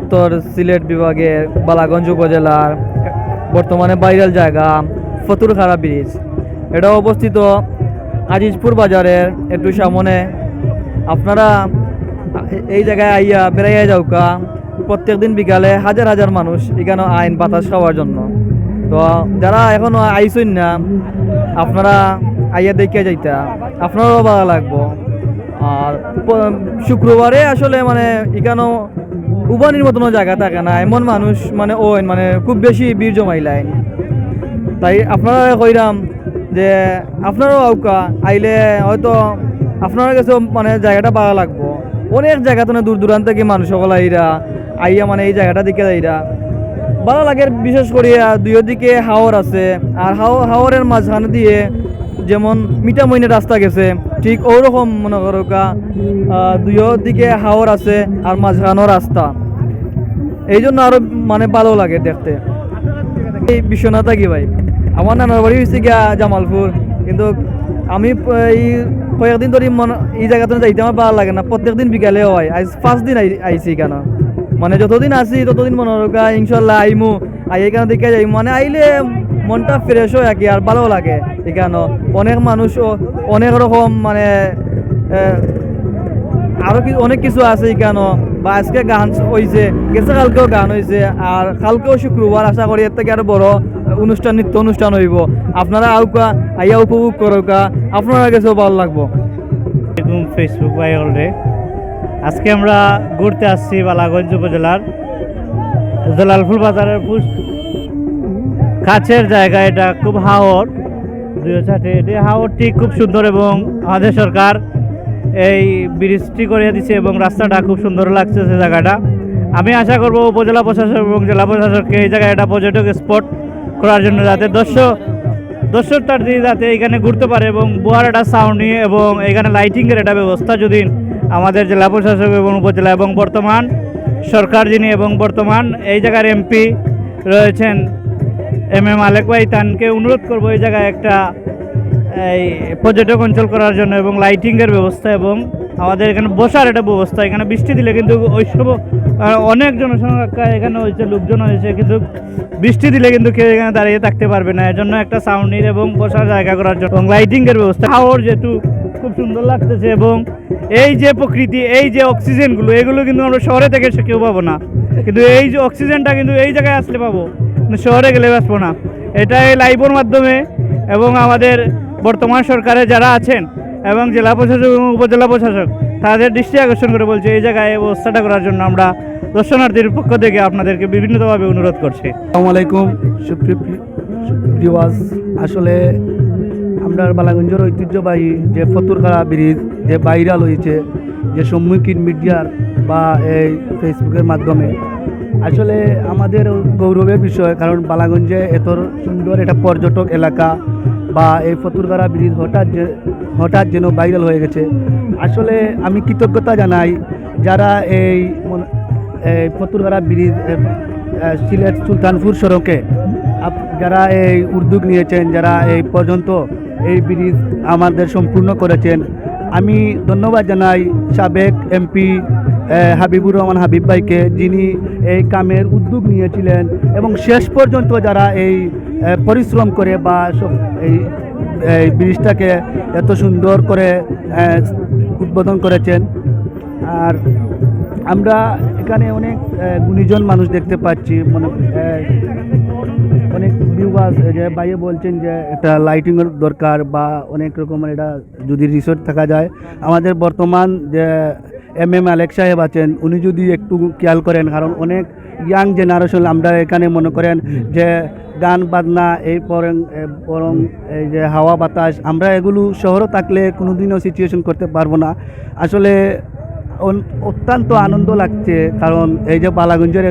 উত্তর সিলেট বিভাগের বালাগঞ্জ উপজেলার বর্তমানে ভাইরাল জায়গা ফতুরখাড়া ব্রিজ। এটা অবস্থিত আজিজপুর বাজারের একটু সামনে। আপনারা এই জায়গায় আইয়া বেড়াইয়া যাওকা প্রত্যেক দিন বিকালে হাজার হাজার মানুষ এখানে আইন বাতাস খাওয়ার জন্য। তো যারা এখনো আইসুন না, আপনারা আইয়া দেখে যাইতা, আপনারও ভালো লাগবো। আর শুক্রবারে আসলে মানে এখানেও উবানির মতনও জায়গা থাকে না, এমন মানুষ মানে ওই মানে খুব বেশি ভিড় জমাইলাই। তাই আপনারা কইরাম যে আপনারাও আউকা আইলে হয়তো আপনার কাছে মানে জায়গাটা ভালো লাগবো। অনেক জায়গা তো দূর দূরান্ত থেকে মানুষ সকল আইয়া মানে এই জায়গাটা দিকে যাইরা ভালো লাগে। বিশেষ করিয়া দুইয়ের দিকে হাওর আছে, আর হাওরের মাঝখানে দিয়ে যেমন মিঠামইনের রাস্তা গেছে, ঠিক ওরকম মনে করো দুইয়ের দিকে হাওর আছে আর মাঝখানেও রাস্তা। এই জন্য আরো মানে ভালো লাগে দেখতে। এই বিশ্বনাথ থাকি ভাই, আমার নানার বাড়ি হয়েছে গিয়া জামালপুর, কিন্তু আমি এই কয়েকদিন ধরে এই জায়গাতে যাইতে আমার ভালো লাগে না। প্রত্যেকদিন বিকালে হয়, আজ 5 দিন আইছি কেন, মানে যতদিন আসি ততদিন মনে রোকা ইনশাল্লাহ আইমু, এখানে দেখে যাই। মানে আইলে মনটা ফ্রেশ হয় আর কি, আর ভালো লাগে। এখানে অনেক মানুষ, অনেক রকম মানে আরো অনেক কিছু আছে এখানে। বা আজকে গান হয়েছে, গেছে কালকেও গান হয়েছে, আর কালকেও শুক্রবার, আশা করি এর থেকে আরো বড় অনুষ্ঠান, নৃত্য অনুষ্ঠান হইব। আপনারা আউকা আইয়া উপভোগ করোকা, আপনারা কাছেও ভালো লাগবো। ফেসবুক ভাই অলরে আজকে আমরা ঘুরতে আসছি বালাগঞ্জ উপজেলার জালালপুর বাজারের কাছের জায়গা। এটা খুব হাওর, হাওরটি খুব সুন্দর এবং আমাদের সরকার এই ব্রিজটি করে দিচ্ছে এবং রাস্তাটা খুব সুন্দর লাগছে জায়গাটা। আমি আশা করব উপজেলা প্রশাসক এবং জেলা প্রশাসককে এই জায়গায় একটা পর্যটক স্পট করার জন্য, যাতে দর্শকতার্থী যাতে এখানে ঘুরতে পারে, এবং বুয়ার একটা সাউন্ডিং এবং এখানে লাইটিংয়ের একটা ব্যবস্থা যদি আমাদের জেলা প্রশাসক এবং উপজেলা এবং বর্তমান সরকার যিনি এবং বর্তমান এই জায়গার এমপি রয়েছেন MM আলেক ভাই, তানকে অনুরোধ করব এই জায়গায় একটা এই পর্যটক অঞ্চল করার জন্য এবং লাইটিংয়ের ব্যবস্থা এবং আমাদের এখানে বসার একটা ব্যবস্থা। এখানে বৃষ্টি দিলে কিন্তু ওই সব অনেক জনসংখ্যা এখানে হয়েছে, লোকজন হয়েছে, কিন্তু বৃষ্টি দিলে কিন্তু কেউ এখানে দাঁড়িয়ে থাকতে পারবে না। এর জন্য একটা সাউন্ডিং এবং বসার জায়গা করার জন্য এবং লাইটিংয়ের ব্যবস্থা। হাওর যেহেতু খুব সুন্দর লাগতেছে এবং এই যে প্রকৃতি, এই যে অক্সিজেনগুলো, এগুলো কিন্তু আমরা শহরে থেকে কেউ পাবো না, কিন্তু এই যে অক্সিজেনটা কিন্তু এই জায়গায় আসলে পাবো, শহরে গেলে আসবো না। এটা এই লাইভের মাধ্যমে এবং আমাদের বর্তমান সরকারে যারা আছেন এবং জেলা প্রশাসক এবং উপজেলা প্রশাসক তাদের দৃষ্টি আকর্ষণ করে বলছে এই জায়গায় এই ব্যবস্থাটা করার জন্য আমরা দর্শনার্থীর পক্ষ থেকে আপনাদেরকে বিভিন্নভাবে অনুরোধ করছি। আসসালামু আলাইকুম ভিউয়ার্স, আসলে আমরা বালাগঞ্জের ঐতিহ্যবাহী যে ফতুরখাড়া ব্রিজ যে ভাইরাল হয়েছে, যে সম্মুখীন মিডিয়ার বা এই ফেসবুকের মাধ্যমে, আসলে আমাদের গৌরবের বিষয়। কারণ বালাগঞ্জে এত সুন্দর একটা পর্যটক এলাকা বা এই ফতুরখাড়া ব্রিজ হঠাৎ যেন ভাইরাল হয়ে গেছে। আসলে আমি কৃতজ্ঞতা জানাই যারা এই ফতুরখাড়া ব্রিজ সিলেট সুলতানপুর সড়কে যারা এই উদ্যোগ নিয়েছেন, যারা এই পর্যন্ত এই ব্রিজ আমাদের সম্পূর্ণ করেছেন। আমি ধন্যবাদ জানাই সাবেক এমপি হাবিবুর রহমান হাবিব ভাইকে, যিনি এই কামের উদ্যোগ নিয়েছিলেন এবং শেষ পর্যন্ত যারা এই পরিশ্রম করে বা এই ব্রিজটাকে এত সুন্দর করে উদ্বোধন করেছেন। আর আমরা এখানে অনেক গুণীজন মানুষ দেখতে পাচ্ছি, অনেক ভিউয়ার্স যে ভাইয়ে বলছেন যে একটা লাইটিংয়ের দরকার বা অনেক রকমের এটা যদি রিসোর্ট থাকা যায়। আমাদের বর্তমান যে MM আলেক সাহেব আছেন, উনি যদি একটু খেয়াল করেন, কারণ অনেক ইয়াং জেনারেশন আমরা এখানে মনে করেন যে গান বাজনা এই বরং এই যে হাওয়া বাতাস, আমরা এগুলো শহরে থাকলে কোনোদিনও সিচুয়েশন করতে পারবো না। আসলে অত্যন্ত আনন্দ লাগছে, কারণ এই যে বালাগঞ্জের